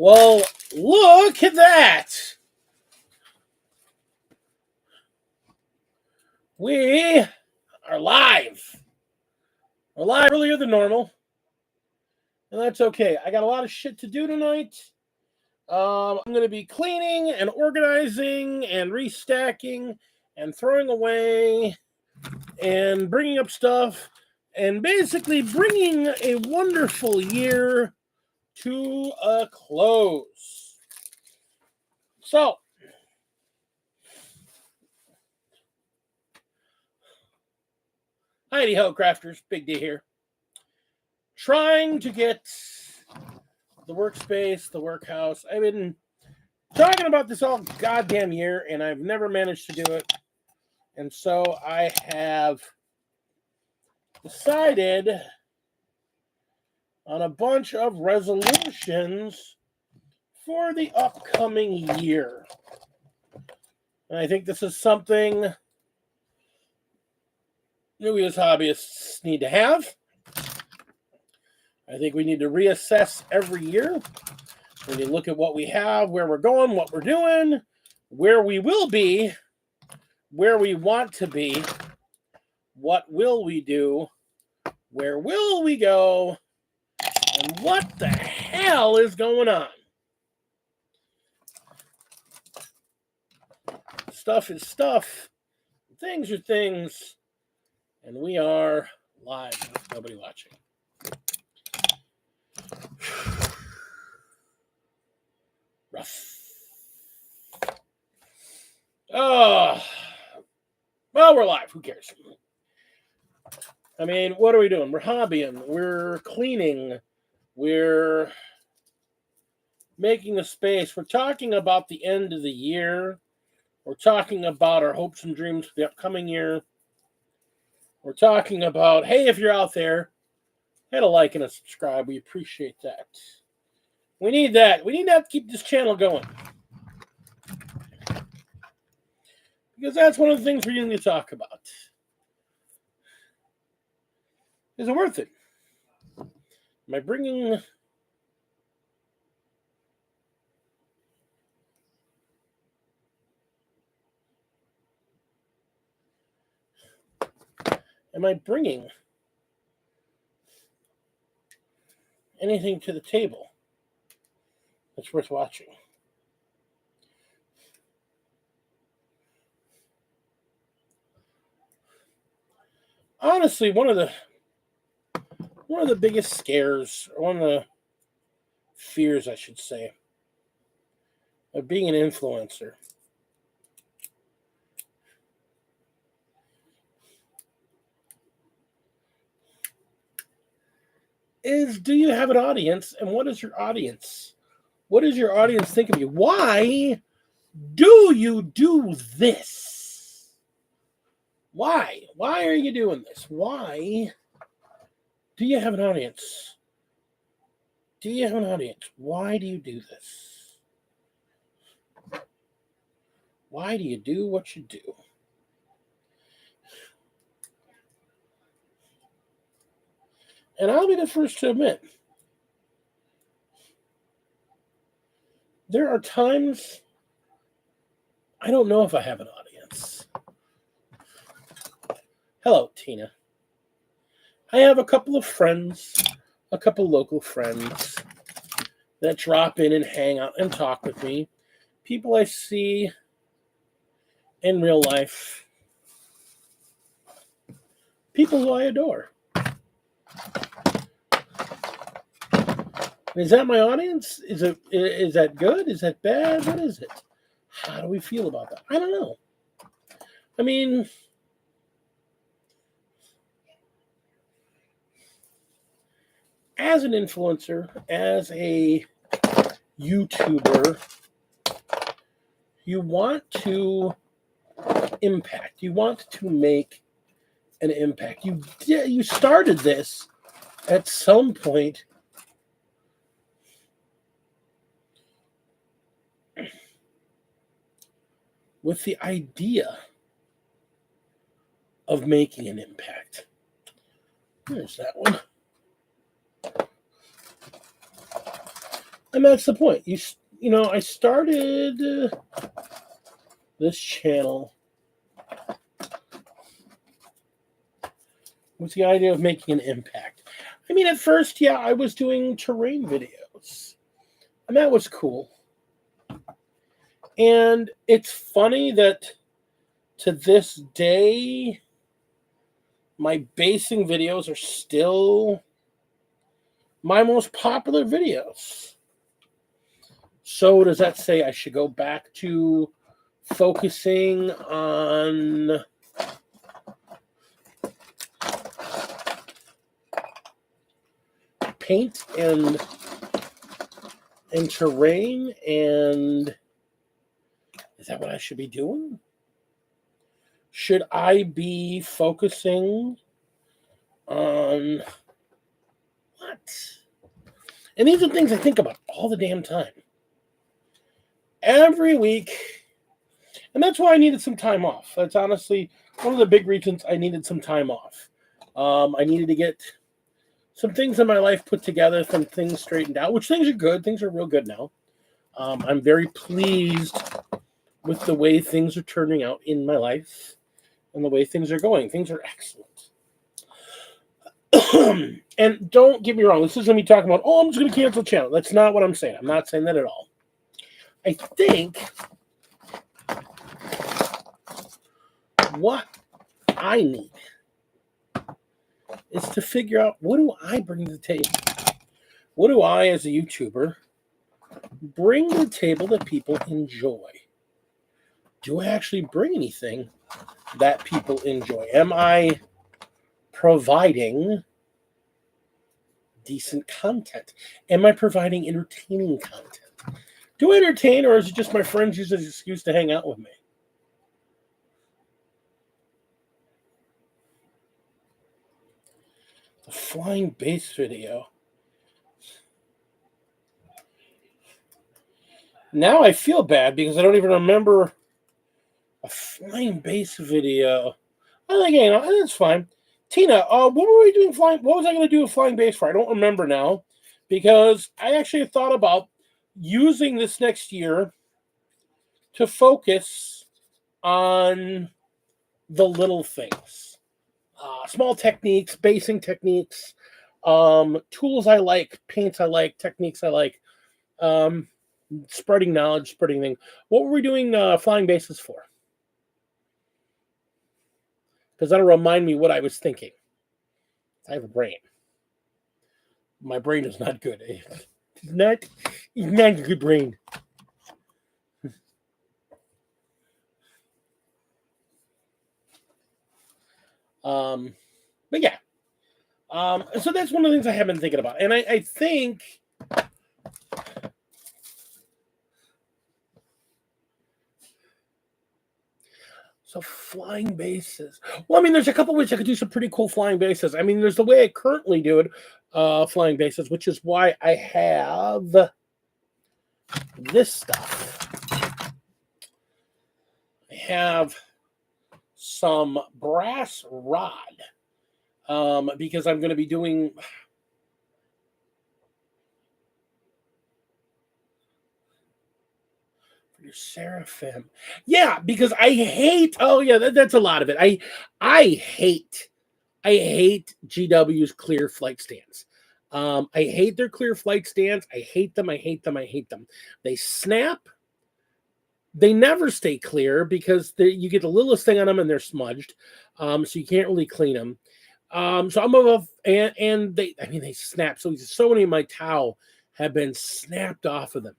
Well, look at that. We are live. We're live earlier than normal. And that's okay. I got a lot of shit to do tonight. I'm going to be cleaning and organizing and restacking and throwing away and bringing up stuff and basically bringing a wonderful year to a close. So, Heidi Ho Crafters, Big D here. Trying to get the workspace, the workhouse. I've been talking about this all goddamn year, and I've never managed to do it. And so I have decided on a bunch of resolutions for the upcoming year. And I think this is something we as hobbyists need to have. I think we need to reassess every year. We need to look at what we have, where we're going, what we're doing, where we will be, where we want to be, what will we do, where will we go, and what the hell is going on. Stuff is stuff. Things are things. And we are live with nobody watching. Rough. Oh, well, we're live. Who cares? I mean, what are we doing? We're hobbying. We're cleaning. We're making a space. We're talking about the end of the year. We're talking about our hopes and dreams for the upcoming year. We're talking about, hey, if you're out there, hit a like and a subscribe. We appreciate that. We need that. We need that to keep this channel going. Because that's one of the things we're going to talk about. Is it worth it? Am I bringing... Am I bringing anything to the table that's worth watching? Honestly, one of the biggest scares, or one of the fears, I should say, of being an influencer is, do you have an audience, and what is your audience? What does your audience think of you? Why do you do this? Why? Why are you doing this? Why do you have an audience? Do you have an audience? Why do you do this? Why do you do what you do? And I'll be the first to admit, there are times I don't know if I have an audience. Hello, Tina. I have a couple of friends, a couple local friends that drop in and hang out and talk with me. People I see in real life. People who I adore. Is that my audience? Is that good? Is that bad? What is it? How do we feel about that? I don't know. I mean, as an influencer, as a YouTuber, you want to impact. You want to make an impact. You started this at some point with the idea of making an impact. There's that one. And that's the point. I started this channel with the idea of making an impact. I mean, at first, yeah, I was doing terrain videos, and that was cool. And it's funny that to this day, my basing videos are still my most popular videos. So does that say I should go back to focusing on paint and terrain? And is that what I should be doing? Should I be focusing on what? And these are things I think about all the damn time. Every week. And that's why I needed some time off. That's honestly one of the big reasons I needed some time off. I needed to get some things in my life put together, some things straightened out, which things are good. Things are real good now. I'm very pleased with the way things are turning out in my life and the way things are going. Things are excellent. And don't get me wrong. This isn't me talking about, I'm just going to cancel the channel. That's not what I'm saying. I'm not saying that at all. I think what I need is to figure out, what do I bring to the table? What do I, as a YouTuber, bring to the table that people enjoy? Do I actually bring anything that people enjoy? Am I providing decent content? Am I providing entertaining content? Do I entertain, or is it just my friends use it as an excuse to hang out with me? The flying base video. Now I feel bad because I don't even remember a flying base video. I think, that's fine. Tina, what were we doing flying? What was I going to do with flying base for? I don't remember now, because I actually thought about using this next year to focus on the little things, small techniques, basing techniques, tools I like, paints I like, techniques I like, spreading knowledge, spreading things. What were we doing flying bases for? Because that'll remind me what I was thinking. I have a brain. My brain is not good. It's not a good brain. But yeah. So that's one of the things I have been thinking about. And I think so flying bases. Well, I mean, there's a couple ways I could do some pretty cool flying bases. I mean, there's the way I currently do it, flying bases, which is why I have this stuff. I have some brass rod, because I'm going to be doing your seraphim. Yeah, because I hate. Oh yeah, that's a lot of it. I hate GW's clear flight stands. I hate their clear flight stands. I hate them. I hate them. I hate them. They snap. They never stay clear because you get the littlest thing on them and they're smudged, so you can't really clean them. So I'm above, and they snap. So many of my towel have been snapped off of them.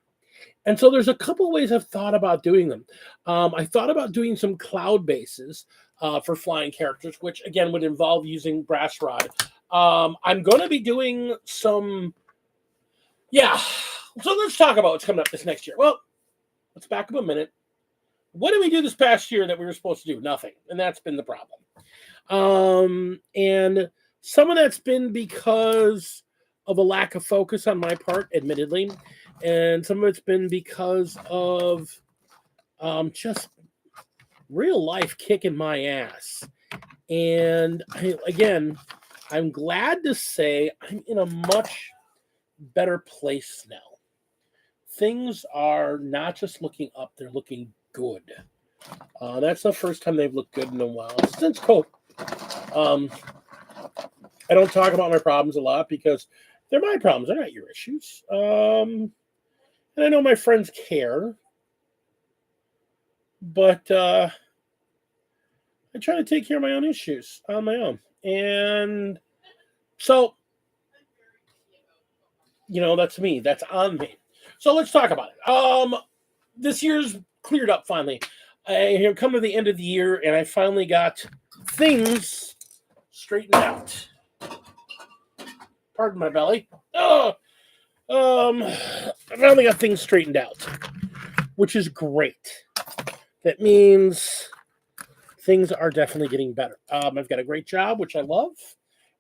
And so there's a couple ways I've thought about doing them. I thought about doing some cloud bases for flying characters, which again would involve using brass rod. I'm going to be doing some, yeah. So let's talk about what's coming up this next year. Well, let's back up a minute. What did we do this past year that we were supposed to do? Nothing. And that's been the problem. And some of that's been because of a lack of focus on my part, admittedly. And some of it's been because of just real life kicking my ass. And I'm glad to say I'm in a much better place now. things are not just looking up, they're looking good. That's the first time they've looked good in a while since COVID. Um, I don't talk about my problems a lot because they're my problems. They're not your issues. And I know my friends care, but I try to take care of my own issues on my own. And so, that's me. That's on me. So let's talk about it. This year's cleared up finally. I have come to the end of the year, and I finally got things straightened out. Pardon my belly. Oh, I finally got things straightened out, which is great. That means things are definitely getting better. I've got a great job, which I love.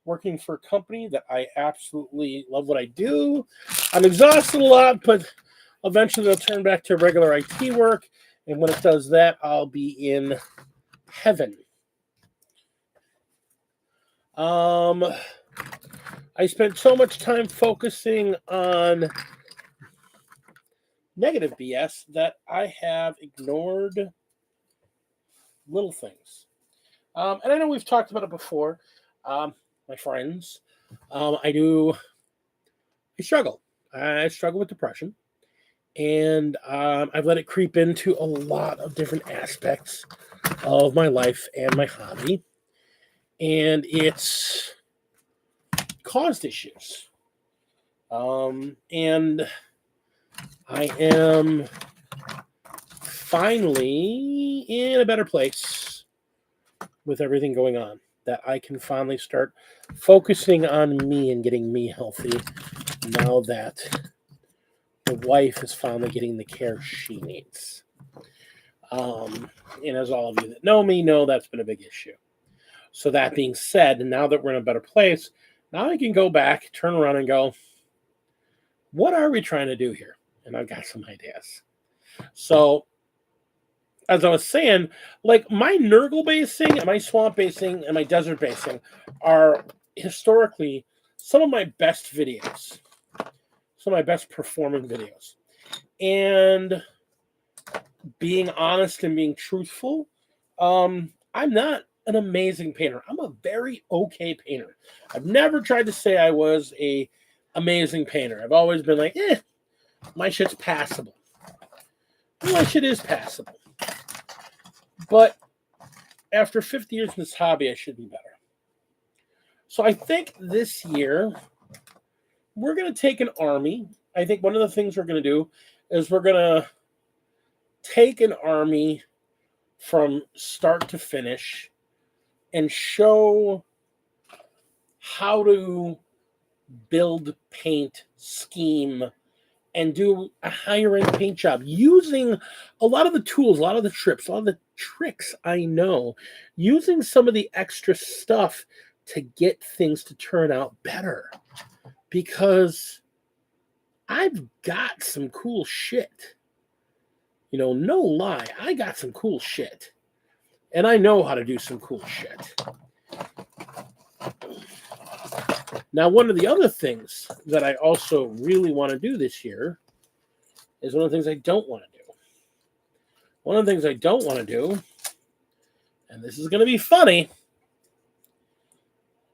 Working for a company that I absolutely love what I do. I'm exhausted a lot, but eventually I'll turn back to regular IT work. And when it does that, I'll be in heaven. I spent so much time focusing on negative BS that I have ignored little things. And I know we've talked about it before. My friends, I struggle. I struggle with depression. And I've let it creep into a lot of different aspects of my life and my hobby. And it's caused issues. And I am finally in a better place with everything going on, that I can finally start focusing on me and getting me healthy now that the wife is finally getting the care she needs. And as all of you that know me know, that's been a big issue. So that being said, and now that we're in a better place, now I can go back, turn around and go, what are we trying to do here? And I've got some ideas. So, as I was saying, like my Nurgle basing and my swamp basing and my desert basing are historically some of my best videos. Some of my best performing videos. And being honest and being truthful, I'm not an amazing painter. I'm a very okay painter. I've never tried to say I was a amazing painter. I've always been like, my shit's passable. My shit is passable. But after 50 years in this hobby, I should be better. So I think this year, we're going to take an army. I think one of the things we're going to do is we're going to take an army from start to finish and show how to build, paint, scheme, and do a higher-end paint job using a lot of the tools, a lot of the tricks I know, using some of the extra stuff to get things to turn out better. Because I've got some cool shit. No lie, I got some cool shit. And I know how to do some cool shit. Now, one of the other things that I also really want to do this year is one of the things I don't want to do. One of the things I don't want to do, and this is going to be funny,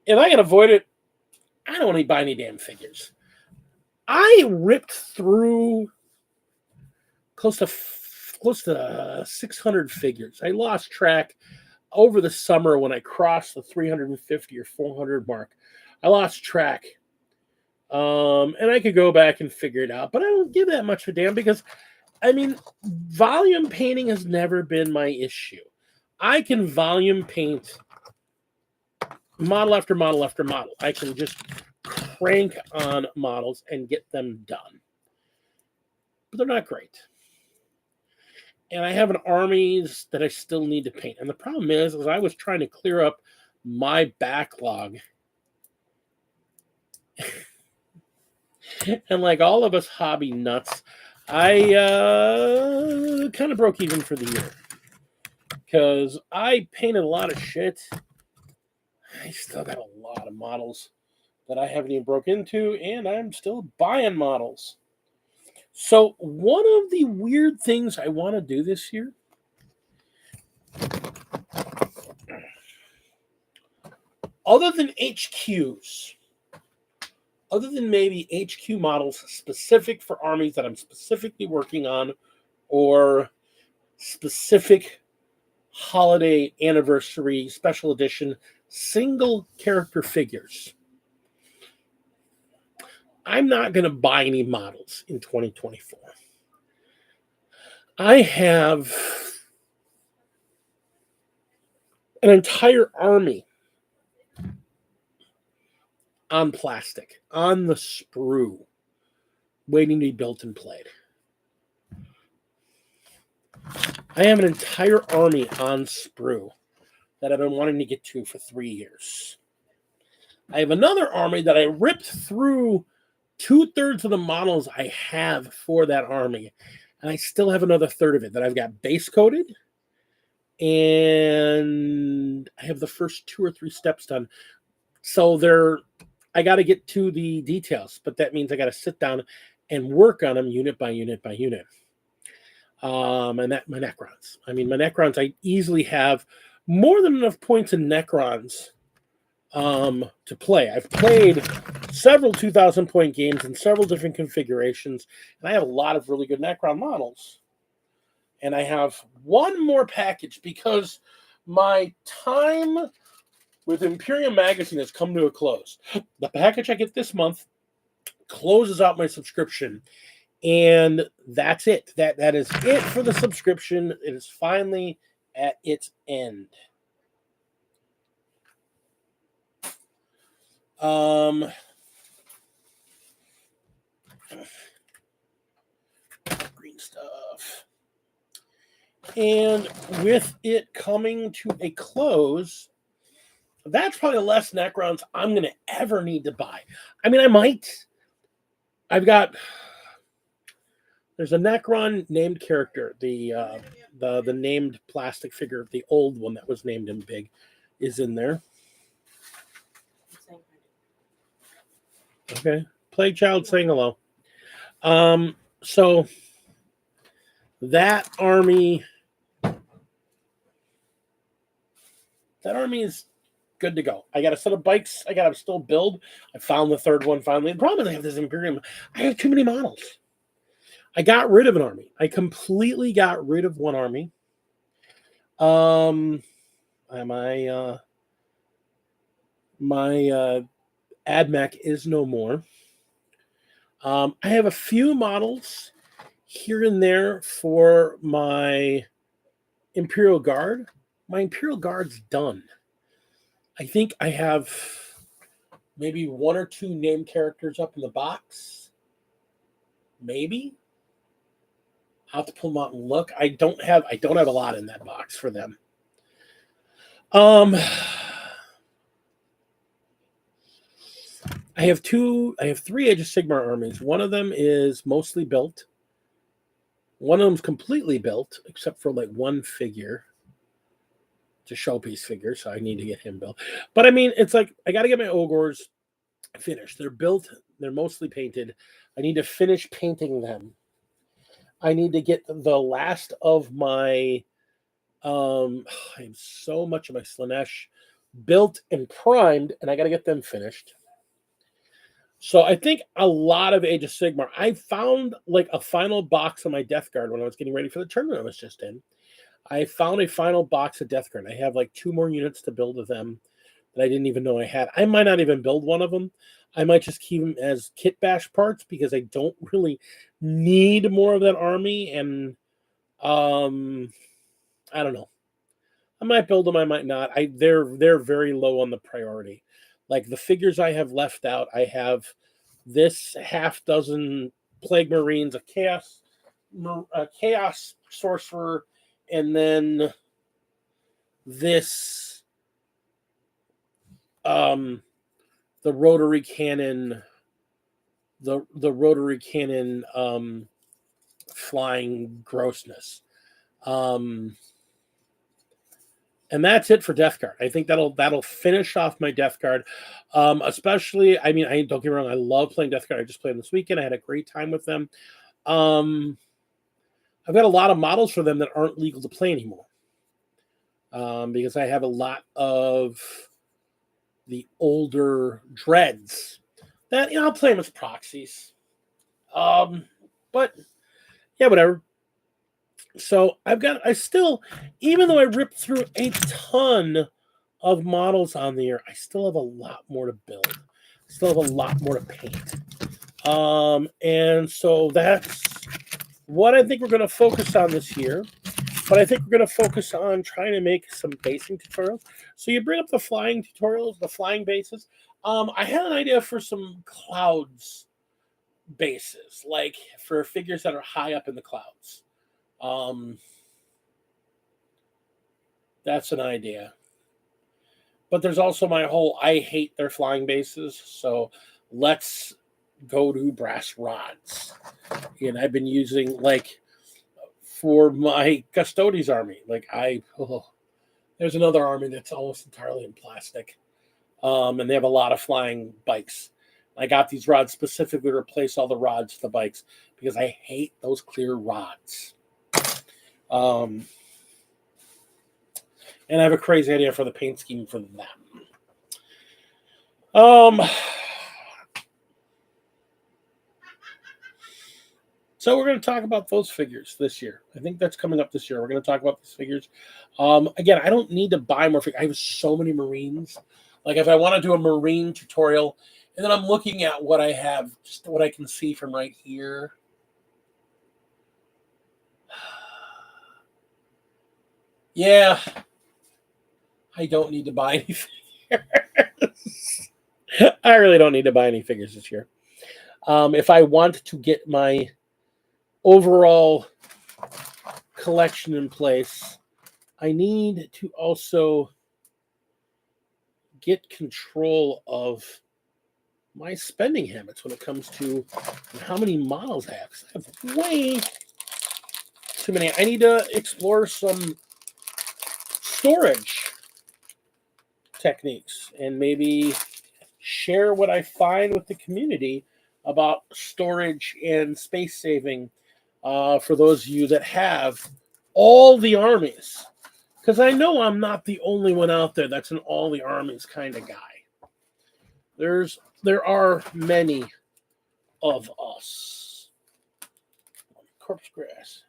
if I can avoid it, I don't want to buy any damn figures. I ripped through close to 600 figures. I lost track over the summer when I crossed the 350 or 400 mark. I lost track. And I could go back and figure it out, but I don't give that much of a damn because, volume painting has never been my issue. I can volume paint model after model after model. I can just crank on models and get them done. But they're not great. And I have an armies that I still need to paint. And the problem is I was trying to clear up my backlog. And like all of us hobby nuts, I kind of broke even for the year. Because I painted a lot of shit. I still got a lot of models that I haven't even broke into, and I'm still buying models. So one of the weird things I want to do this year, other than HQs, other than maybe HQ models specific for armies that I'm specifically working on, or specific holiday anniversary special edition single character figures, I'm not going to buy any models in 2024. I have an entire army on plastic, on the sprue, waiting to be built and played. I have an entire army on sprue that I've been wanting to get to for 3 years. I have another army that I ripped through 2/3 of the models I have for that army, and I still have another third of it that I've got base coated, and I have the first 2 or 3 steps done. So I got to get to the details, but that means I got to sit down and work on them unit by unit by unit. And that my Necrons. I mean, my Necrons, I easily have more than enough points in Necrons to play. I've played several 2,000-point games in several different configurations, and I have a lot of really good Necron models. And I have one more package because my time with Imperium Magazine has come to a close. The package I get this month closes out my subscription, and that's it. That is it for the subscription. It is finally at its end. Green stuff. And with it coming to a close, that's probably the less Necrons I'm going to ever need to buy. I mean, I might. There's a Necron named character, the named plastic figure, the old one that was named in big, is in there. Okay, Plague Child saying hello. So that army is good to go. I got a set of bikes I got to still build. I found the third one finally. The problem is I have this Imperium. I have too many models. I got rid of an army. I completely got rid of one army. My AdMech is no more. I have a few models here and there for my Imperial Guard. My Imperial Guard's done. I think I have maybe 1 or 2 named characters up in the box. Maybe. I'll have to pull them out and look. I don't have a lot in that box for them. I have 3 Age of Sigmar armies. One of them is mostly built. One of them's completely built, except for like one figure. It's a showpiece figure, so I need to get him built. But I mean, it's like I got to get my Ogres finished. They're built. They're mostly painted. I need to finish painting them. I need to get the last of my I have so much of my Slanesh built and primed, and I got to get them finished. So I think a lot of Age of Sigmar. I found like a final box of my Death Guard when I was getting ready for the tournament I was just in. I found a final box of Death Guard. I have like 2 more units to build of them that I didn't even know I had. I might not even build one of them. I might just keep them as kit bash parts because I don't really need more of that army. And I don't know. I might build them. I might not. They're very low on the priority. Like the figures I have left out, I have this half dozen Plague Marines, a Chaos Sorcerer, and then this the rotary cannon, the rotary cannon flying grossness. And that's it for Death Guard. I think that'll finish off my Death Guard. Especially, I mean, don't get me wrong, I love playing Death Guard. I just played them this weekend. I had a great time with them. I've got a lot of models for them that aren't legal to play anymore. Because I have a lot of the older dreads that I'll play them as proxies. But yeah, whatever. So I still, even though I ripped through a ton of models on the year, I still have a lot more to build. I still have a lot more to paint. And so that's what I think we're going to focus on this year. But I think we're going to focus on trying to make some basing tutorials. So you bring up the flying tutorials, the flying bases. I had an idea for some clouds bases, like for figures that are high up in the clouds. That's an idea. But there's also my whole I hate their flying bases. So let's go to brass rods. And I've been using like for my Custodes army. Like there's another army that's almost entirely in plastic. And they have a lot of flying bikes. I got these rods specifically to replace all the rods for the bikes because I hate those clear rods. And I have a crazy idea for the paint scheme for them. So we're going to talk about those figures this year. I think that's coming up this year. We're going to talk about these figures. Again, I don't need to buy more figures. I have so many Marines. Like if I want to do a Marine tutorial, and then I'm looking at what I have, just what I can see from right here. Yeah, I don't need to buy any figures. I really don't need to buy any figures this year. If I want to get my overall collection in place, I need to also get control of my spending habits when it comes to how many models I have. I have way too many. I need to explore some storage techniques and maybe share what I find with the community about storage and space saving for those of you that have all the armies. Because I know I'm not the only one out there that's an all the armies kind of guy. There are many of us. Corpse grass.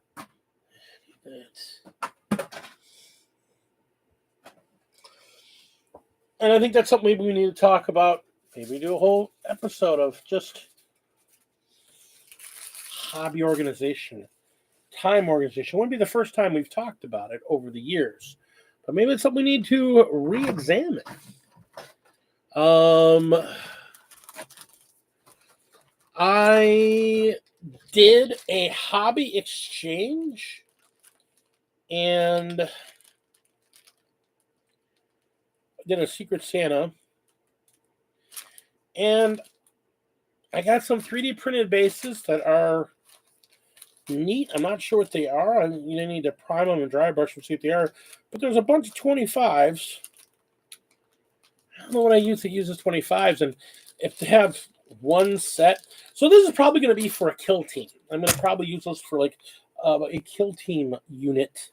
And I think that's something maybe we need to talk about. Maybe do a whole episode of just hobby organization, time organization. It wouldn't be the first time we've talked about it over the years, but maybe it's something we need to re-examine. I did a hobby exchange and did a Secret Santa, and I got some 3D printed bases that are neat. I'm not sure what they are. You need to prime them and dry brush them to see what they are. But there's a bunch of 25s. I don't know what I use that uses 25s, and if they have one set. So this is probably going to be for a kill team. I'm going to probably use those for like a kill team unit.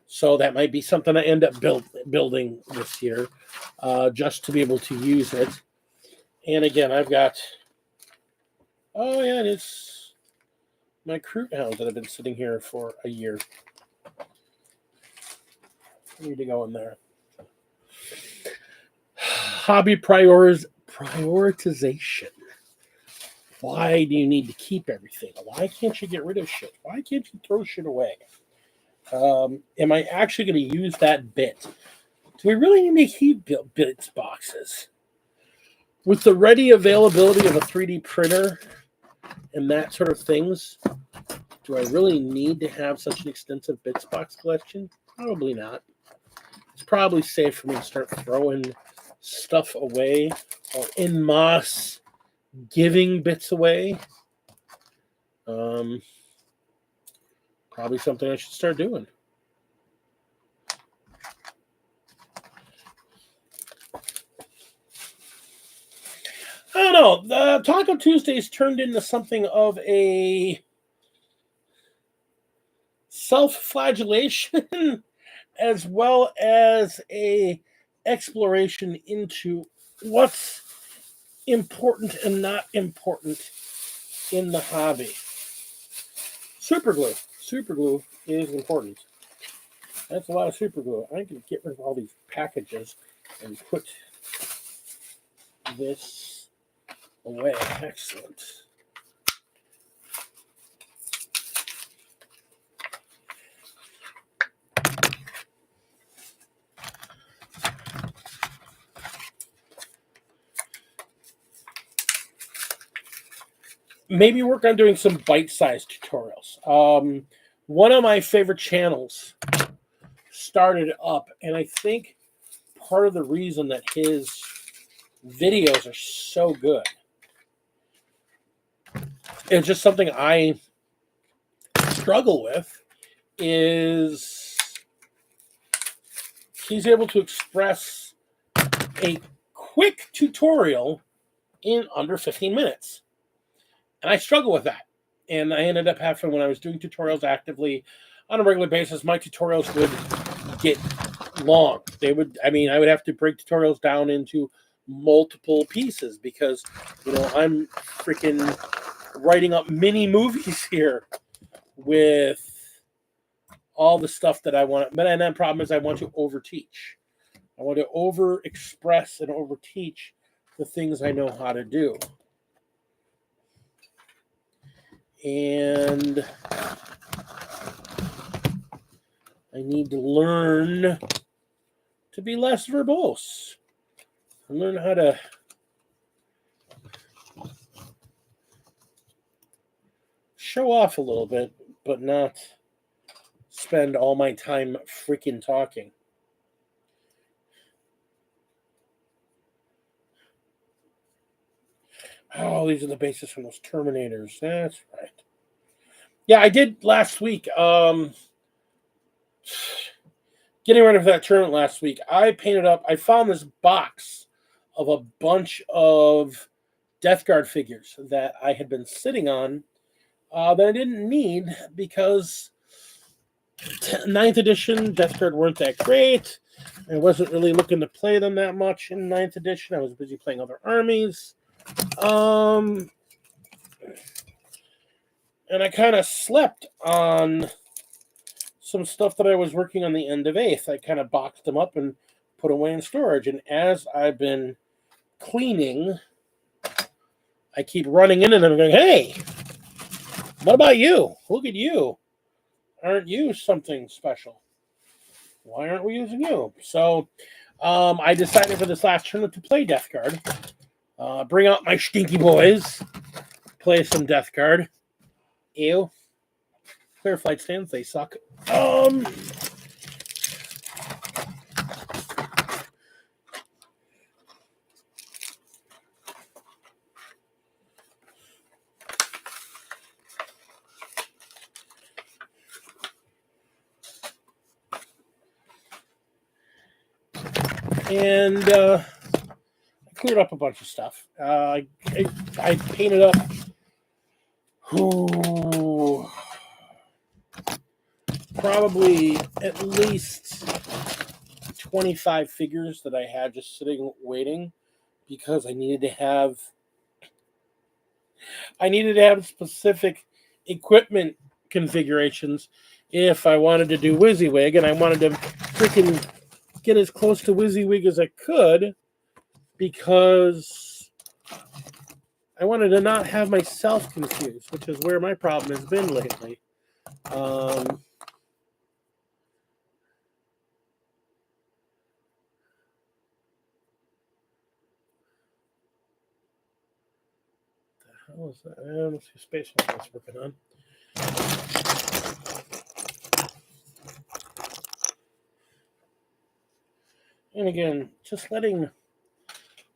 So that might be something I end up building this year, just to be able to use it. And again, I've got, oh yeah, it's my Kroot hounds that have been sitting here for a year. I need to go in there. Hobby prioritization. Why do you need to keep everything? Why can't you get rid of shit? Why can't you throw shit away? Am I actually going to use that bit? Do we really need to keep bits boxes? With the ready availability of a 3D printer and that sort of things, do I really need to have such an extensive bits box collection? Probably not. It's probably safe for me to start throwing stuff away or en masse giving bits away. Probably something I should start doing. I don't know. The Taco Tuesdays turned into something of a self-flagellation as well as a exploration into what's important and not important in the hobby. Super glue. Super glue is important. That's a lot of super glue. I can get rid of all these packages and put this away. Excellent. Maybe work on doing some bite-sized tutorials. One of my favorite channels started up, and I think part of the reason that his videos are so good, it's just something I struggle with, is he's able to express a quick tutorial in under 15 minutes. And I struggle with that. And I ended up having, when I was doing tutorials actively on a regular basis, my tutorials would get long. I would have to break tutorials down into multiple pieces because, I'm freaking writing up mini movies here with all the stuff that I want. But and that problem is I want to overteach. I want to over-express and overteach the things I know how to do. And I need to learn to be less verbose. And learn how to show off a little bit, but not spend all my time freaking talking. Oh, these are the bases from those Terminators. That's right. Yeah, I did last week. Getting rid of that tournament last week, I painted up. I found this box of a bunch of Death Guard figures that I had been sitting on that I didn't need because 9th edition Death Guard weren't that great. I wasn't really looking to play them that much in 9th edition. I was busy playing other armies. And I kind of slept on some stuff that I was working on the end of 8th. I kind of boxed them up and put away in storage. And as I've been cleaning, I keep running into them and going, hey, what about you? Look at you. Aren't you something special? Why aren't we using you? So I decided for this last tournament to play Death Guard. Bring out my stinky boys. Play some Death Guard. Ew. Clear flight stands, they suck. And I cleared up a bunch of stuff. I painted up probably at least 25 figures that I had just sitting waiting because I needed to have specific equipment configurations if I wanted to do WYSIWYG, and I wanted to freaking get as close to WYSIWYG as I could because I wanted to not have myself confused, which is where my problem has been lately. The hell is that? Let's see, Space One's working on. And again, just letting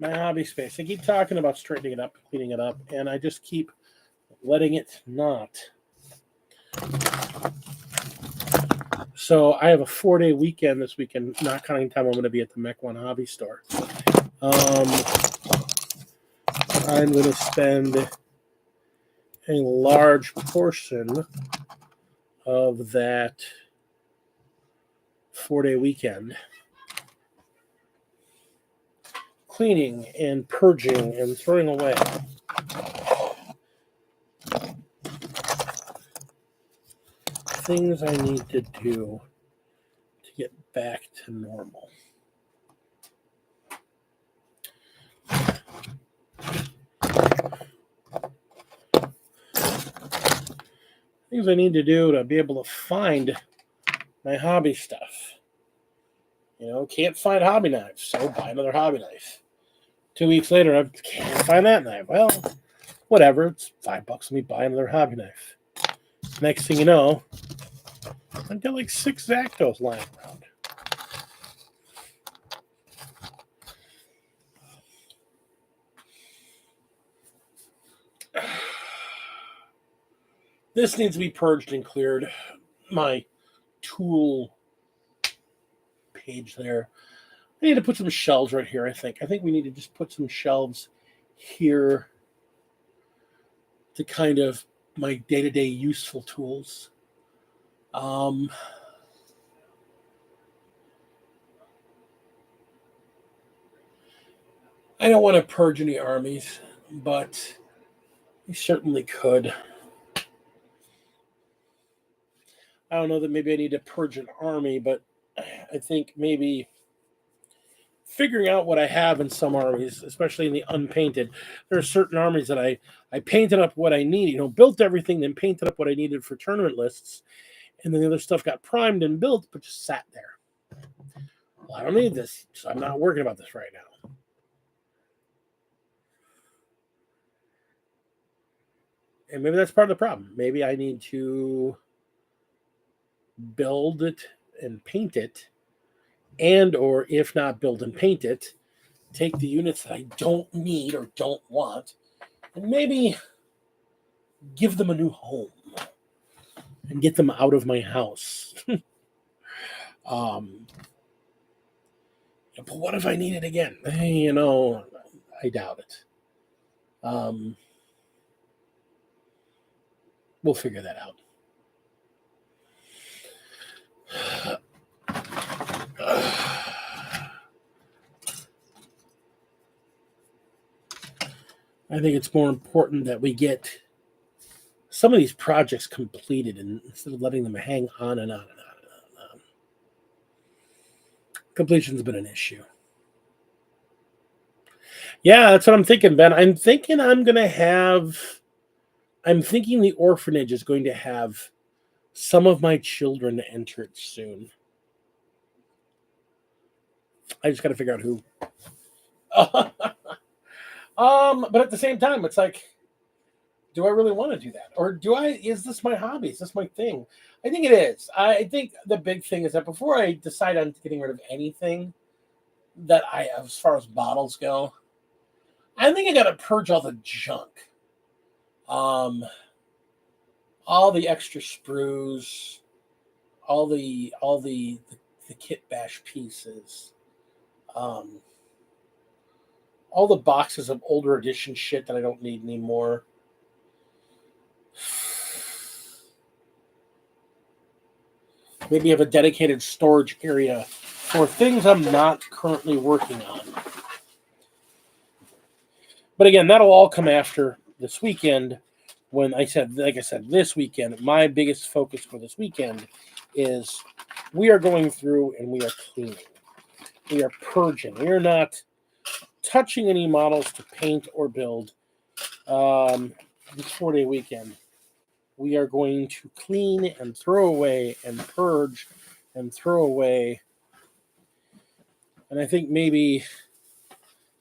my hobby space. I keep talking about straightening it up, cleaning it up, and I just keep letting it not. So I have a 4-day weekend this weekend, not counting time I'm going to be at the Mech One Hobby Store. I'm going to spend a large portion of that 4-day weekend. Cleaning and purging and throwing away. Things I need to do to get back to normal. Things I need to do to be able to find my hobby stuff. Can't find hobby knives, so buy another hobby knife. 2 weeks later, I can't find that knife. Well, whatever. It's $5. Let me buy another hobby knife. Next thing you know, I've got like 6 Zactos lying around. This needs to be purged and cleared. My tool page there. I need to put some shelves right here, I think. I think we need to just put some shelves here to kind of my day-to-day useful tools. I don't want to purge any armies, but we certainly could. I don't know that maybe I need to purge an army, but I think maybe figuring out what I have in some armies, especially in the unpainted. There are certain armies that I painted up what I needed, built everything, then painted up what I needed for tournament lists, and then the other stuff got primed and built, but just sat there. Well, I don't need this, so I'm not working about this right now. And maybe that's part of the problem. Maybe I need to build it and paint it, and or if not build and paint it, take the units that I don't need or don't want and maybe give them a new home and get them out of my house. But what if I need it again? I doubt it. We'll figure that out. I think it's more important that we get some of these projects completed instead of letting them hang on and on and on and on and on. Completion's been an issue. Yeah, that's what I'm thinking, Ben. I'm thinking the orphanage is going to have some of my children enter it soon. I just got to figure out who. But at the same time, it's like, do I really want to do that? Or is this my hobby? Is this my thing? I think it is. I think the big thing is that before I decide on getting rid of anything that as far as bottles go, I think I got to purge all the junk. All the extra sprues, all the kit bash pieces, all the boxes of older edition shit that I don't need anymore. Maybe have a dedicated storage area for things I'm not currently working on. But again, that'll all come after this weekend. Like I said, this weekend, my biggest focus for this weekend is we are going through and we are cleaning. We are purging. We are not touching any models to paint or build. This 4-day weekend, we are going to clean and throw away and purge and throw away. And I think maybe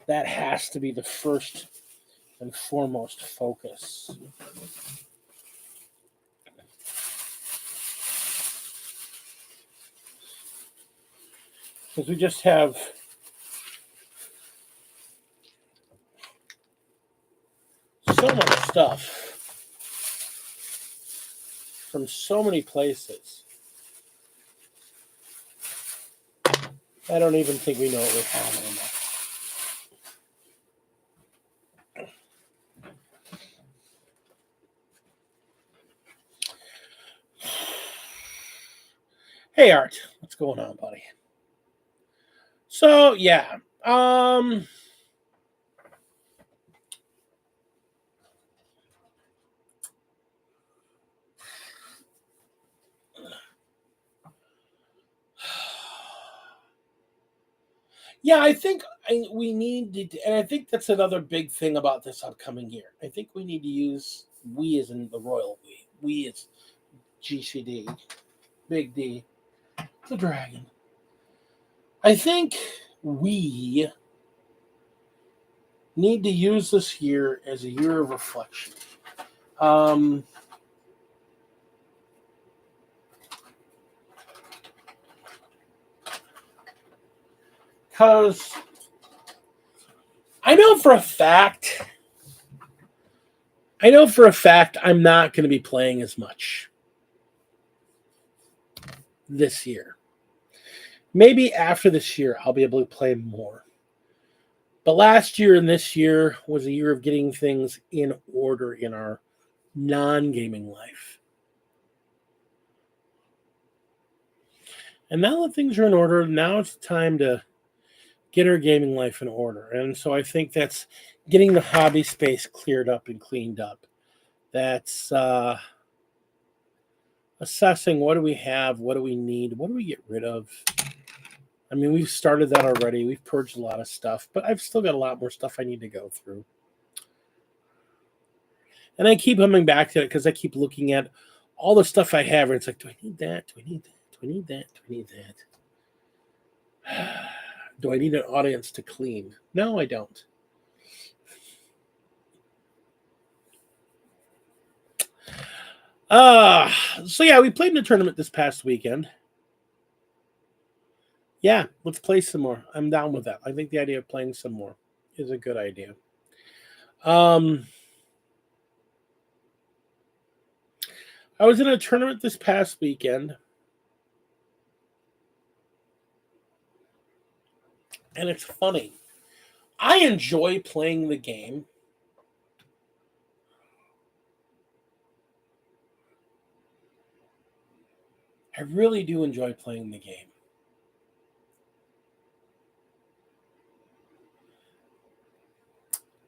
that has to be the first and foremost focus. Because we just have so much stuff from so many places. I don't even think we know what we have anymore. Hey Art, what's going on, buddy? So yeah, yeah, I think we need to, and I think that's another big thing about this upcoming year. I think we need to use we as in the royal we as GCD, Big D, the dragon. I think we need to use this year as a year of reflection. Um, because I know for a fact, I'm not going to be playing as much this year. Maybe after this year, I'll be able to play more. But last year and this year was a year of getting things in order in our non gaming life. And now that things are in order, now it's time to get our gaming life in order. And so I think that's getting the hobby space cleared up and cleaned up. That's assessing what do we have, what do we need, what do we get rid of. I mean, we've started that already. We've purged a lot of stuff, but I've still got a lot more stuff I need to go through. And I keep coming back to it because I keep looking at all the stuff I have, and it's like, do I need that? Do I need that? Do I need that? Do I need that? Do I need an audience to clean? No, I don't. So yeah, we played in a tournament this past weekend. Yeah, let's play some more. I'm down with that. I think the idea of playing some more is a good idea. Um, I was in a tournament this past weekend, and it's funny. I enjoy playing the game. I really do enjoy playing the game.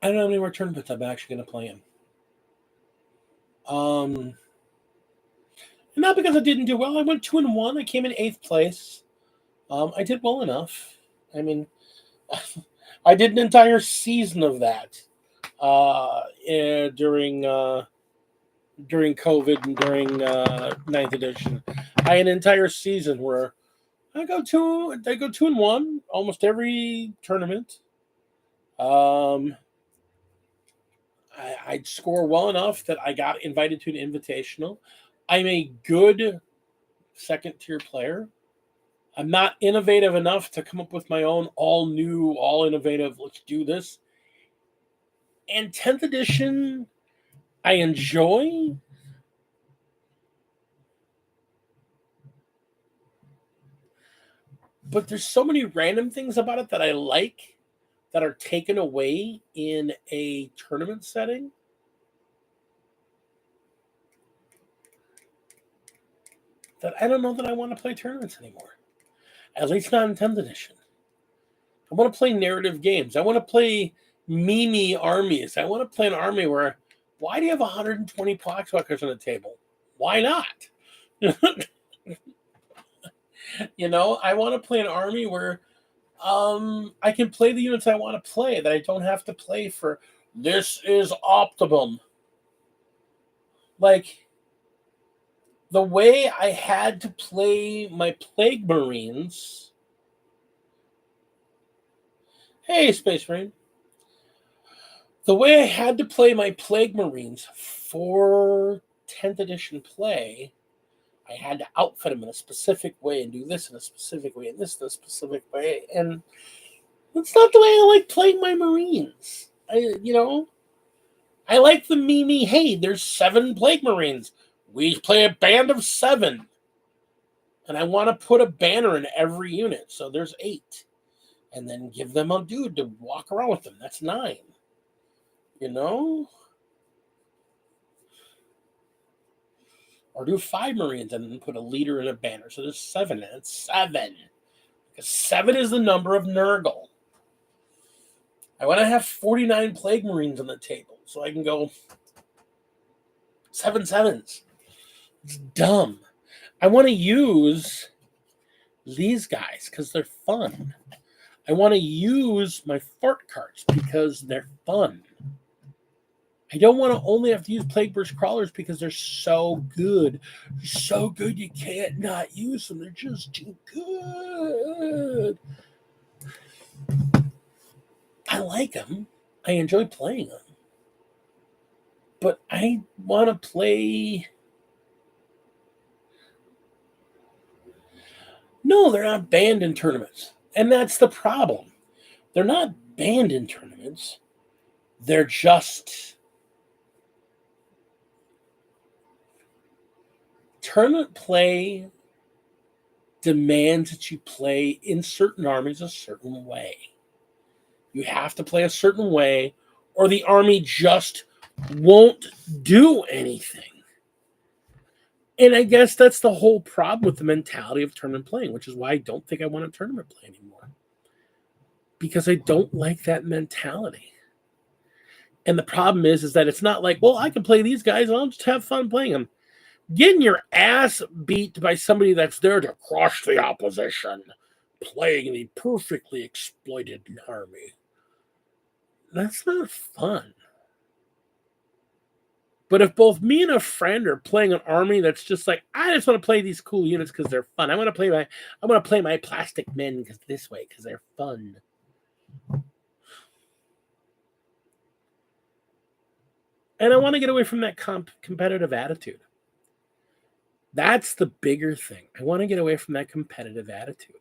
I don't know how many more tournaments I'm actually going to play in. Um, not because I didn't do well. I went 2-1. I came in 8th place. I did well enough. I mean, I did an entire season of that during COVID and during 9th edition. I had an entire season where I go 2-1 almost every tournament. I'd score well enough that I got invited to an invitational. I'm a good second tier player. I'm not innovative enough to come up with my own all new, all innovative, let's do this. And 10th edition, I enjoy. But there's so many random things about it that I like that are taken away in a tournament setting. That I don't know that I want to play tournaments anymore. At least not in 10th edition. I want to play narrative games. I want to play mini armies. I want to play an army where, why do you have 120 Plaxwalkers on the table? Why not? I want to play an army where I can play the units I want to play, that I don't have to play for this is optimum. Like, the way I had to play my Plague Marines. Hey, Space Marine. The way I had to play my Plague Marines for 10th edition play, I had to outfit them in a specific way and do this in a specific way and this in a specific way. And that's not the way I like playing my Marines. I like the meme, hey, there's 7 Plague Marines. We play a band of 7. And I want to put a banner in every unit. So there's 8. And then give them a dude to walk around with them. That's 9. You know? Or do 5 Marines and then put a leader and a banner. So there's 7, and it's 7. Because 7 is the number of Nurgle. I want to have 49 Plague Marines on the table so I can go 7 sevens. It's dumb. I want to use these guys because they're fun. I want to use my fart cards because they're fun. I don't want to only have to use Plague Burst Crawlers because they're so good. They're so good you can't not use them. They're just too good. I like them. I enjoy playing them. But I want to play... No, they're not banned in tournaments. And that's the problem. They're not banned in tournaments. They're just... Tournament play demands that you play in certain armies a certain way. You have to play a certain way, or the army just won't do anything. And I guess that's the whole problem with the mentality of tournament playing, which is why I don't think I want to tournament play anymore. Because I don't like that mentality. And the problem is that it's not like, well, I can play these guys and I'll just have fun playing them. Getting your ass beat by somebody that's there to crush the opposition, playing the perfectly exploited army. That's not fun. But if both me and a friend are playing an army that's just like, I just want to play these cool units because they're fun. I want to play my plastic men because this way because they're fun. And I want to get away from that competitive attitude. That's the bigger thing. I want to get away from that competitive attitude.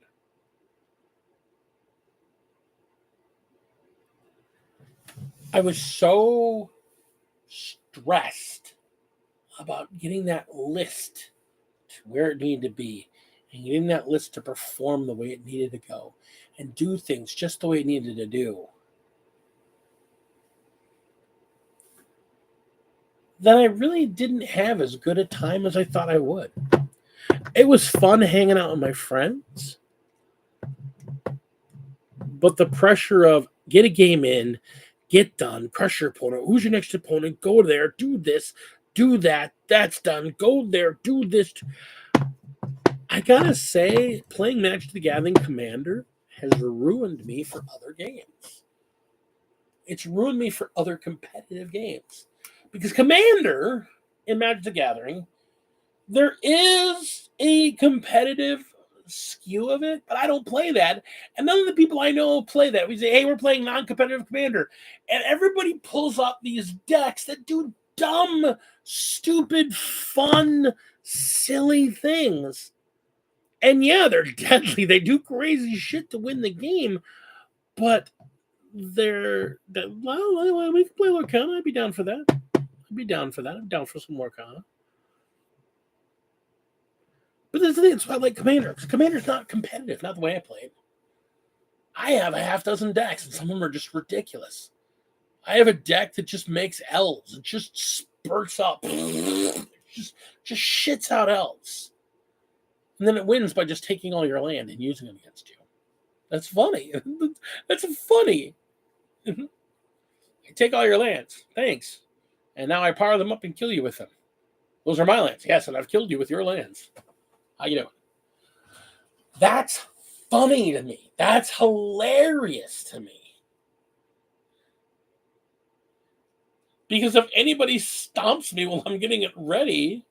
I was so stressed about getting that list to where it needed to be and getting that list to perform the way it needed to go and do things just the way it needed to do, that I really didn't have as good a time as I thought I would. It was fun hanging out with my friends, but the pressure of get a game in, get done, crush your opponent, who's your next opponent, go there, do this, do that, that's done, go there, do this. I gotta say, playing Magic the Gathering Commander has ruined me for other games. It's ruined me for other competitive games. Because Commander in Magic the Gathering, there is a competitive skew of it, but I don't play that. And none of the people I know play that. We say, hey, we're playing non-competitive Commander. And everybody pulls up these decks that do dumb, stupid, fun, silly things. And yeah, they're deadly. They do crazy shit to win the game, but well, we can play Lorcana. I'd be down for that. I'm down for some Lorcana. But that's the thing. That's why I like Commander. Because Commander's not competitive. Not the way I play it. I have a half dozen decks, and some of them are just ridiculous. I have a deck that just makes elves. It just spurts up. Just shits out elves. And then it wins by just taking all your land and using them against you. That's funny. That's funny. I take all your lands. Thanks. And now I power them up and kill you with them. Those are my lands. Yes, and I've killed you with your lands. How you doing? That's funny to me. That's hilarious to me. Because if anybody stomps me while I'm getting it ready,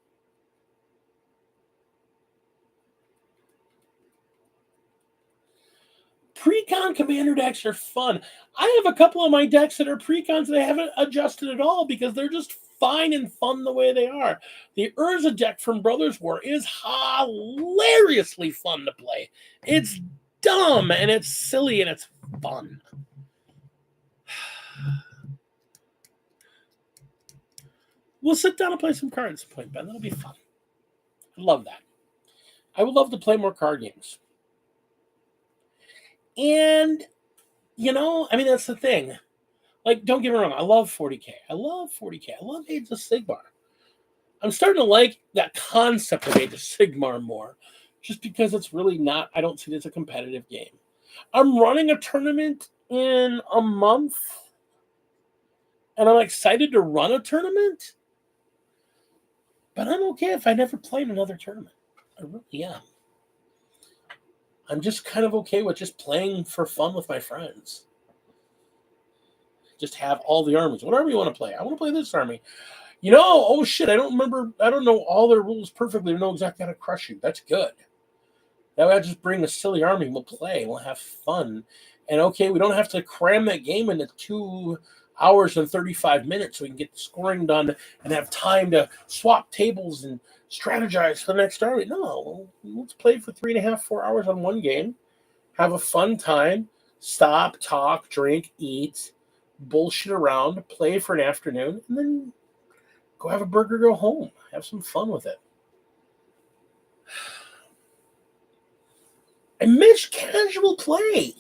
Precon Commander decks are fun. I have a couple of my decks that are Precons that I haven't adjusted at all because they're just fine and fun the way they are. The Urza deck from Brothers War is hilariously fun to play. It's dumb and it's silly and it's fun. We'll sit down and play some cards at some point, Ben. That'll be fun. I love that. I would love to play more card games. And, that's the thing. Like, don't get me wrong. I love 40K. I love Age of Sigmar. I'm starting to like that concept of Age of Sigmar more, just because it's really not. I don't see it as a competitive game. I'm running a tournament in a month, and I'm excited to run a tournament. But I'm okay if I never play in another tournament. I really am. I'm just kind of okay with just playing for fun with my friends. Just have all the armies, whatever you want to play. I want to play this army. Oh shit, I don't remember. I don't know all their rules perfectly. I know exactly how to crush you. That's good. That way I just bring a silly army. We'll play. We'll have fun. And okay, we don't have to cram that game into 2 hours and 35 minutes so we can get the scoring done and have time to swap tables and strategize for the next army. No, let's play for 3.5, 4 hours on one game. Have a fun time. Stop, talk, drink, eat, bullshit around, play for an afternoon, and then go have a burger, go home. Have some fun with it. I miss casual play.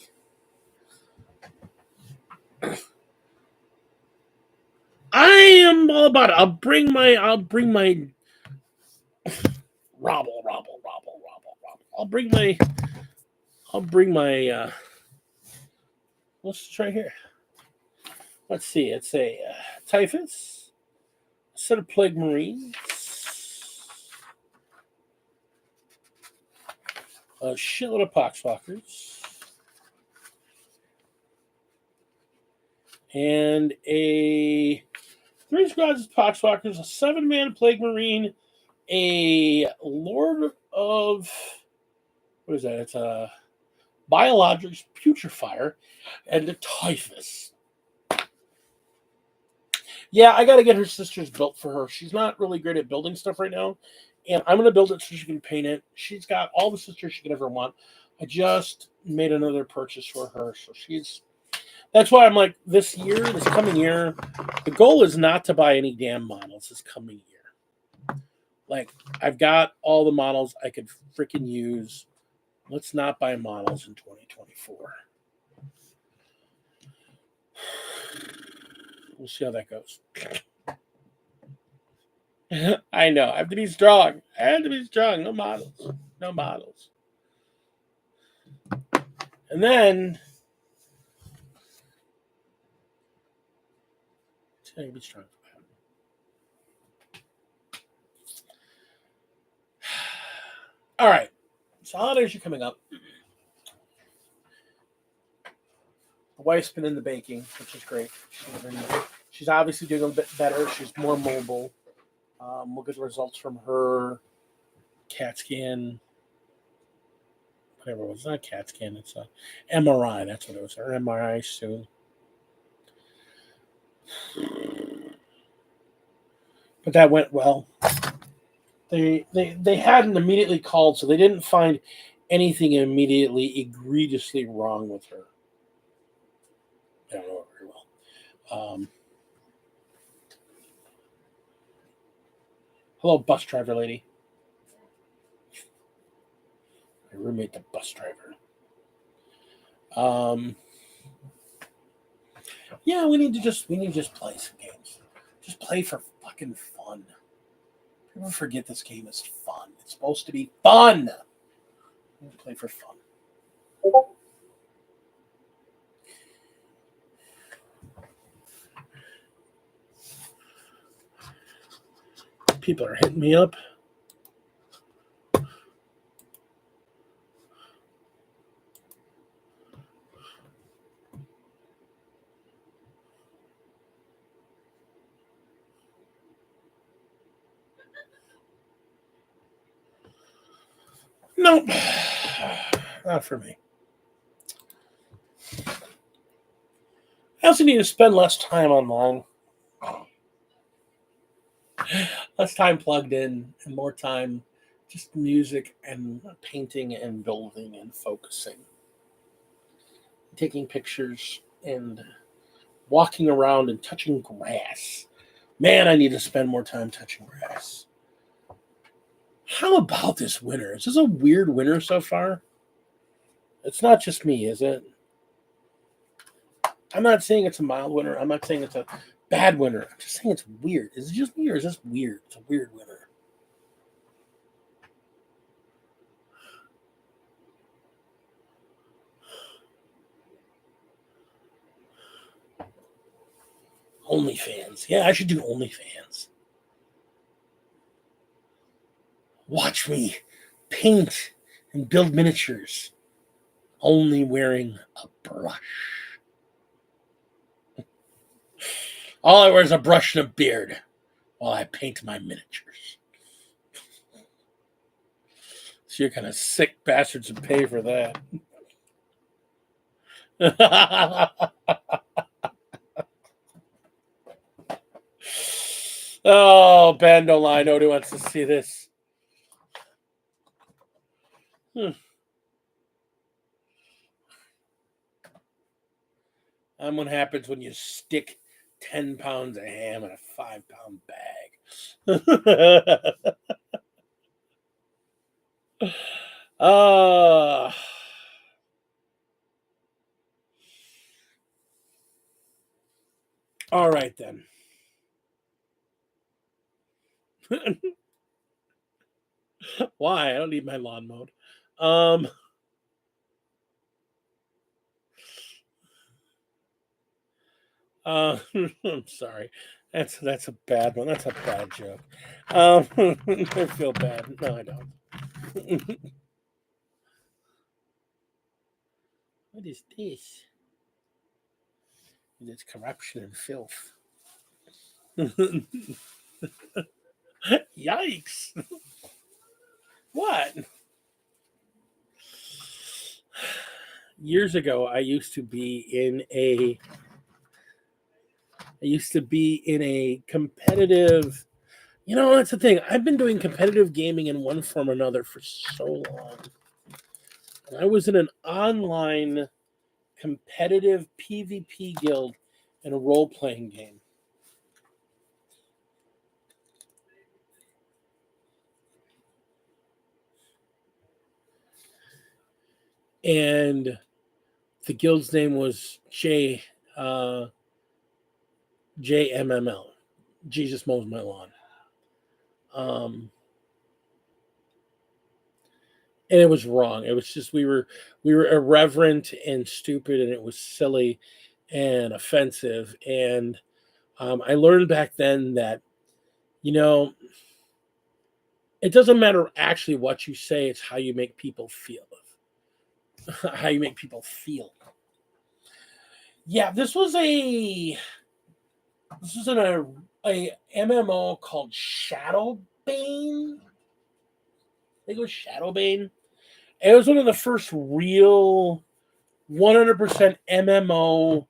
I am all about it. I'll bring my robble. I'll bring my what's this right here? Let's see. It's a typhus, a set of plague marines, a shitload of poxwalkers, and a 3 squads of poxwalkers, a 7-man plague marine, a lord of what is that? It's a biologics putrefier, and a typhus. Yeah, I got to get her sisters built for her. She's not really great at building stuff right now, and I'm going to build it so she can paint it. She's got all the sisters she could ever want. I just made another purchase for her, so that's why I'm like, this coming year, the goal is not to buy any damn models this coming year. Like, I've got all the models I could freaking use. Let's not buy models in 2024. We'll see how that goes. I know. I have to be strong. No models. And then I be strong. All right. So holidays are coming up. The wife's been in the baking, which is great. She's obviously doing a bit better. She's more mobile. We'll get the results from her CAT scan. Whatever it was. It's not a CAT scan. It's a MRI. That's what it was. Her MRI soon. But that went well. They hadn't immediately called, so they didn't find anything immediately egregiously wrong with her. I don't know it very well. Hello, bus driver lady. My roommate, the bus driver. Yeah, we need to just play some games. Just play for fucking fun. People forget this game is fun. It's supposed to be fun. We need to play for fun. People are hitting me up. Nope. Not for me. I also need to spend less time online. Less time plugged in and more time just music and painting and building and focusing. Taking pictures and walking around and touching grass. Man, I need to spend more time touching grass. How about this winter? Is this a weird winter so far? It's not just me, is it? I'm not saying it's a mild winter. I'm not saying it's a bad winner. I'm just saying it's weird. Is it just me or is this weird? It's a weird winner. OnlyFans. Yeah, I should do OnlyFans. Watch me paint and build miniatures, only wearing a brush. All I wear is a brush and a beard while I paint my miniatures. So you're kind of sick bastards to pay for that. Oh, Ben, don't lie. Nobody wants to see this. What happens when you stick 10 pounds of ham in a 5-pound bag. All right, then. Why? I don't need my lawn mowed. I'm sorry. That's a bad one. That's a bad joke. I feel bad. No, I don't. What is this? It's corruption and filth. Yikes. What? Years ago, I used to be in a competitive. You know, that's the thing. I've been doing competitive gaming in one form or another for so long. And I was in an online competitive PvP guild in a role-playing game. And the guild's name was JMML. Jesus Mows My Lawn. And it was wrong. It was just we were irreverent and stupid, and it was silly and offensive. And I learned back then that, you know, it doesn't matter actually what you say; it's how you make people feel. How you make people feel. Yeah, this was in a MMO called Shadowbane. I think it was Shadowbane. It was one of the first real 100% MMO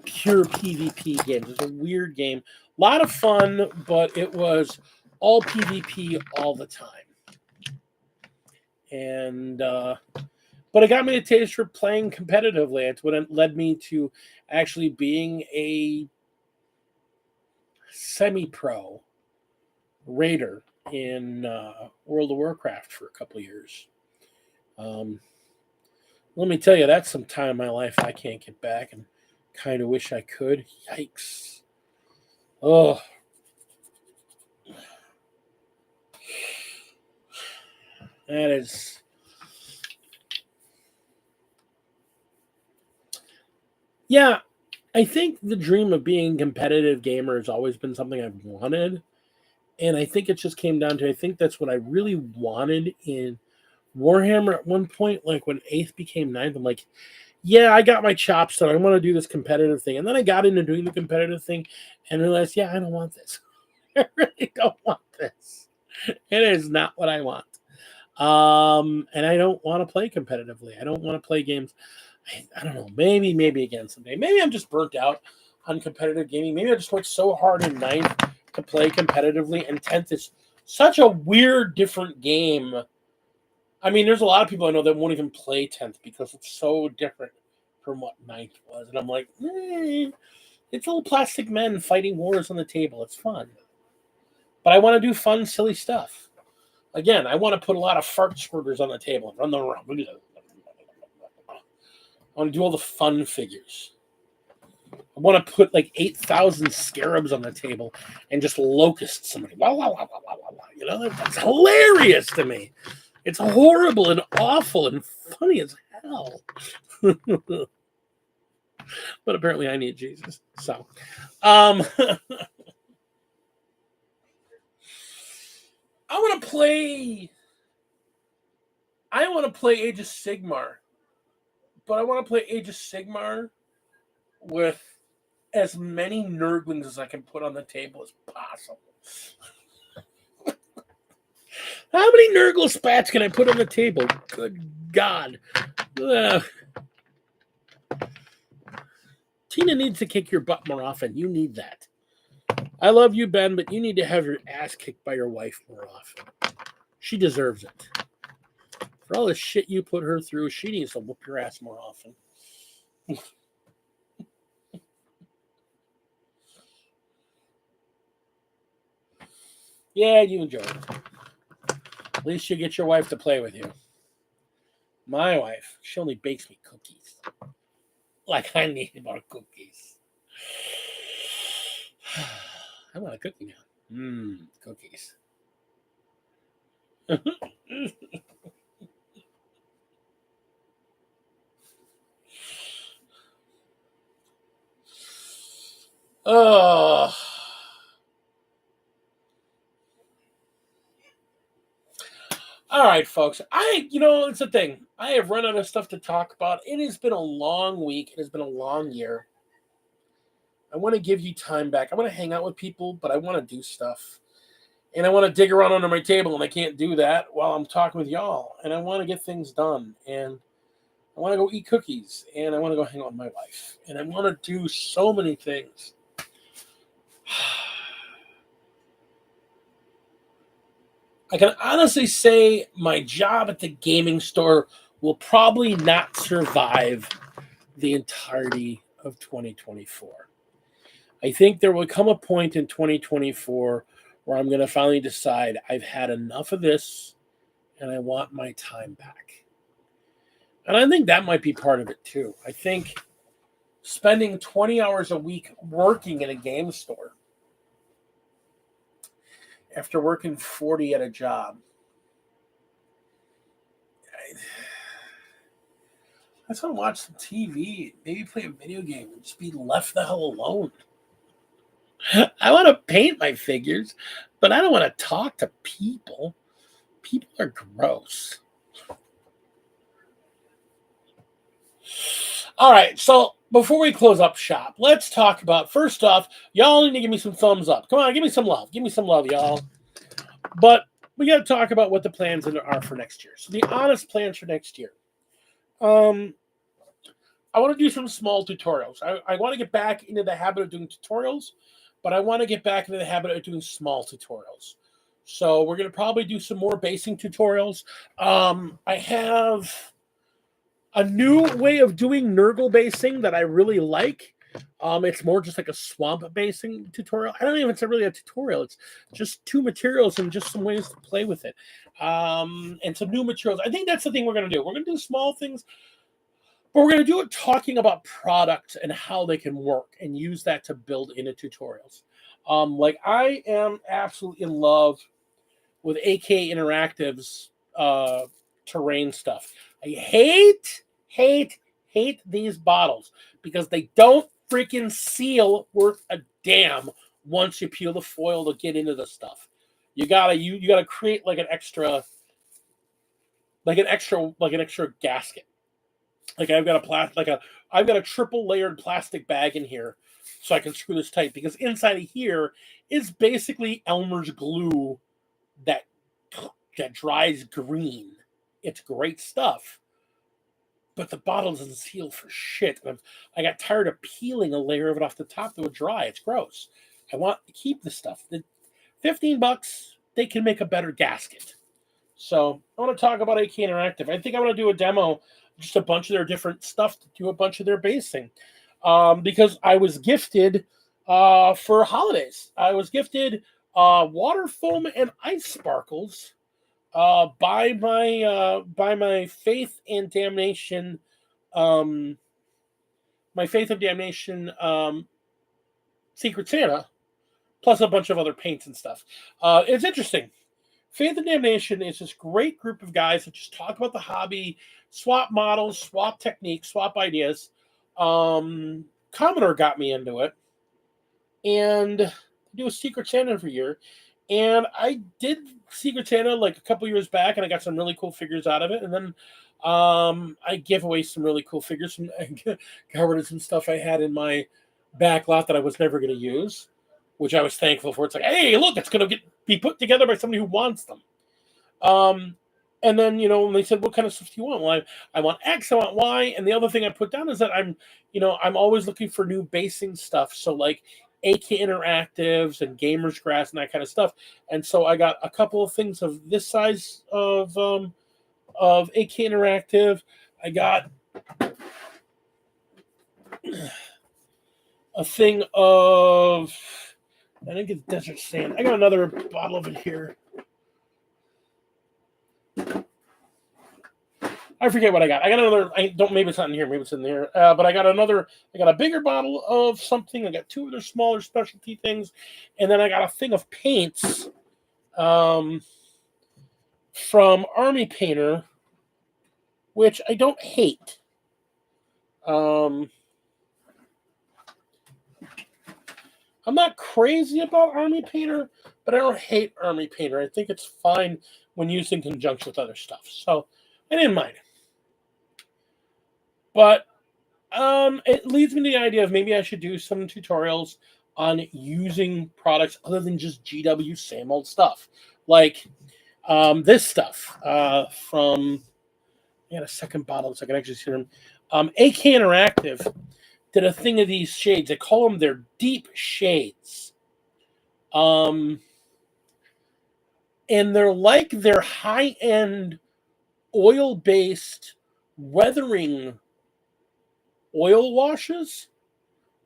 pure PvP games. It was a weird game. A lot of fun, but it was all PvP all the time. And but it got me a taste for playing competitively. It's what it led me to actually being a semi-pro raider in World of Warcraft for a couple of years. Let me tell you, that's some time in my life I can't get back, and kind of wish I could. Yikes. Oh. That is... Yeah, I think the dream of being a competitive gamer has always been something I've wanted. And I think it just came down to, I think that's what I really wanted in Warhammer at one point. Like when 8th became 9th, I'm like, yeah, I got my chops done. I want to do this competitive thing. And then I got into doing the competitive thing and realized, yeah, I don't want this. I really don't want this. It is not what I want. And I don't want to play competitively. I don't want to play games. I don't know. Maybe again someday. Maybe I'm just burnt out on competitive gaming. Maybe I just worked so hard in 9th to play competitively, and 10th is such a weird, different game. I mean, there's a lot of people I know that won't even play 10th because it's so different from what 9th was. And I'm like, it's little plastic men fighting wars on the table. It's fun. But I want to do fun, silly stuff. Again, I want to put a lot of fart squirters on the table and run them around. I want to do all the fun figures. I want to put like 8,000 scarabs on the table and just locust somebody. Wow, wow, wow, wow, wow, wow. You know, that's hilarious to me. It's horrible and awful and funny as hell. But apparently I need Jesus. So, I want to play Age of Sigmar. But I want to play Age of Sigmar with as many nerdlings as I can put on the table as possible. How many Nurgle spats can I put on the table? Good God. Ugh. Tina needs to kick your butt more often. You need that. I love you, Ben, but you need to have your ass kicked by your wife more often. She deserves it. For all the shit you put her through, she needs to whoop your ass more often. Yeah, you enjoy it. At least you get your wife to play with you. My wife, she only bakes me cookies. Like I need more cookies. I want a cookie now. Cookies. Oh. All right, folks. It's a thing. I have run out of stuff to talk about. It has been a long week. It has been a long year. I want to give you time back. I want to hang out with people, but I want to do stuff. And I want to dig around under my table, and I can't do that while I'm talking with y'all. And I want to get things done. And I want to go eat cookies. And I want to go hang out with my wife. And I want to do so many things. I can honestly say my job at the gaming store will probably not survive the entirety of 2024. I think there will come a point in 2024 where I'm going to finally decide I've had enough of this and I want my time back. And I think that might be part of it too. I think spending 20 hours a week working in a game store after working 40 at a job, I just want to watch some TV, maybe play a video game, and just be left the hell alone. I want to paint my figures, but I don't want to talk to people. People are gross. All right, so before we close up shop, let's talk about, first off, y'all need to give me some thumbs up. Come on, give me some love. Give me some love, y'all. But we got to talk about what the plans are for next year. So the honest plans for next year. I want to do some small tutorials. I want to get back into the habit of doing tutorials, but I want to get back into the habit of doing small tutorials. So we're going to probably do some more basing tutorials. I have a new way of doing Nurgle basing that I really like. It's more just like a swamp basing tutorial. I don't know if it's really a tutorial. It's just two materials and just some ways to play with it. And some new materials. I think that's the thing we're going to do. We're going to do small things, but we're going to do it talking about products and how they can work and use that to build into tutorials. Like I am absolutely in love with AK Interactive's terrain stuff. I hate these bottles because they don't freaking seal worth a damn once you peel the foil to get into the stuff. You gotta create like an extra gasket. Like I've got a triple layered plastic bag in here so I can screw this tight because inside of here is basically Elmer's glue that dries green. It's great stuff. But the bottle doesn't seal for shit. I got tired of peeling a layer of it off the top that would dry. It's gross. I want to keep the stuff. The $15, they can make a better gasket. So I want to talk about AK Interactive. I think I want to do a demo, just a bunch of their different stuff to do a bunch of their basing. Because I was gifted for holidays. I was gifted water foam and ice sparkles by my Faith and Damnation my Faith of Damnation Secret Santa, plus a bunch of other paints and stuff. It's interesting. Faith of Damnation is this great group of guys that just talk about the hobby, swap models, swap techniques, swap ideas. Commodore got me into it, and do a Secret Santa every year. And I did Secret Santa like a couple years back, and I got some really cool figures out of it. And then I gave away some really cool figures and got rid of some stuff I had in my back lot that I was never going to use, which I was thankful for. It's like, hey, look, it's going to be put together by somebody who wants them. And then, when they said, what kind of stuff do you want? Well, I want X, I want Y. And the other thing I put down is that I'm always looking for new basing stuff. So like AK Interactives and Gamers Grass and that kind of stuff. And so I got a couple of things of this size of AK Interactive. I got a thing of, I think it's Desert Sand. I got another bottle of it here. I forget what I got. I got another. Maybe it's not in here. Maybe it's in there. But I got another. I got a bigger bottle of something. I got two other smaller specialty things, and then I got a thing of paints, from Army Painter, which I don't hate. I'm not crazy about Army Painter, but I don't hate Army Painter. I think it's fine when used in conjunction with other stuff. So I didn't mind it. But it leads me to the idea of maybe I should do some tutorials on using products other than just GW same old stuff. Like this stuff from, I got a second bottle so I can actually see them. AK Interactive did a thing of these shades. They call them their deep shades. And they're like their high-end oil-based weathering oil washes,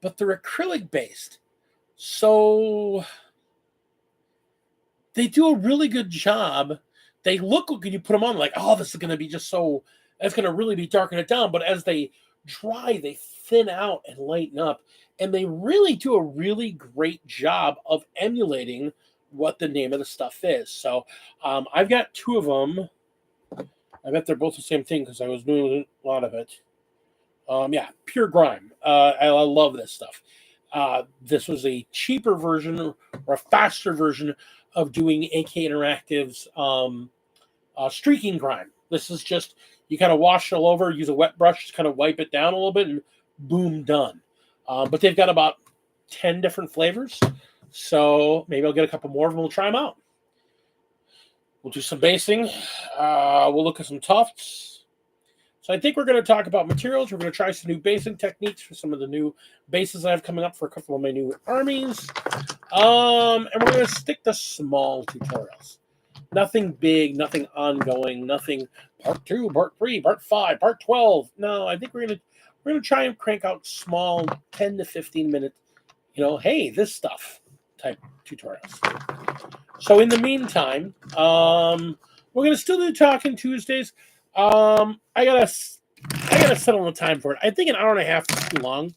but they're acrylic-based. So they do a really good job. They look good when you put them on, like, oh, this is going to be just so, that's going to really be darken it down. But as they dry, they thin out and lighten up. And they really do a really great job of emulating what the name of the stuff is. So I've got two of them. I bet they're both the same thing because I was doing a lot of it. Yeah, Pure Grime. I love this stuff. This was a cheaper version or a faster version of doing AK Interactive's streaking grime. This is just, you kind of wash it all over, use a wet brush, just kind of wipe it down a little bit, and boom, done. But they've got about 10 different flavors. So maybe I'll get a couple more of them. We'll try them out. We'll do some basing. We'll look at some tufts. So I think we're going to talk about materials. We're going to try some new basing techniques for some of the new bases I have coming up for a couple of my new armies. And we're going to stick to small tutorials. Nothing big, nothing ongoing, nothing part 2, part 3, part 5, part 12. No, I think we're going to try and crank out small 10 to 15 minute, hey, this stuff type tutorials. So in the meantime, we're going to still do Talking Tuesdays. I gotta settle on the time for it. I think an hour and a half is too long.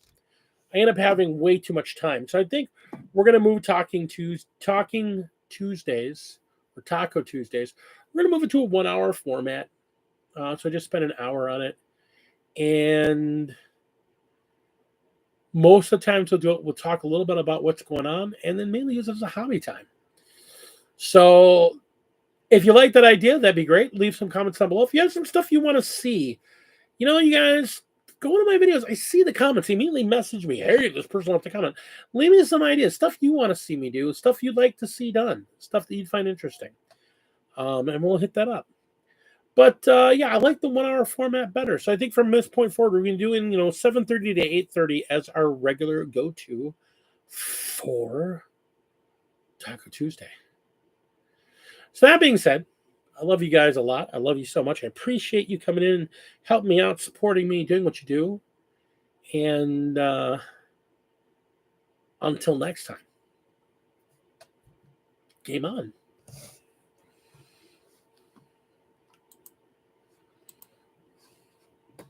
I end up having way too much time. So I think we're gonna move Talking Tuesdays or Taco Tuesdays. We're gonna move it to a 1 hour format. So I just spent an hour on it. And most of the times we'll talk a little bit about what's going on and then mainly use it as a hobby time. So if you like that idea, that'd be great. Leave some comments down below. If you have some stuff you want to see, you guys, go into my videos. I see the comments. Immediately message me. Hey, this person left a comment. Leave me some ideas. Stuff you want to see me do. Stuff you'd like to see done. Stuff that you'd find interesting. And we'll hit that up. But, yeah, I like the 1 hour format better. So I think from this point forward, we're going to do 7:30 to 8:30 as our regular go-to for Taco Tuesday. So that being said, I love you guys a lot. I love you so much. I appreciate you coming in, helping me out, supporting me, doing what you do. And until next time, game on.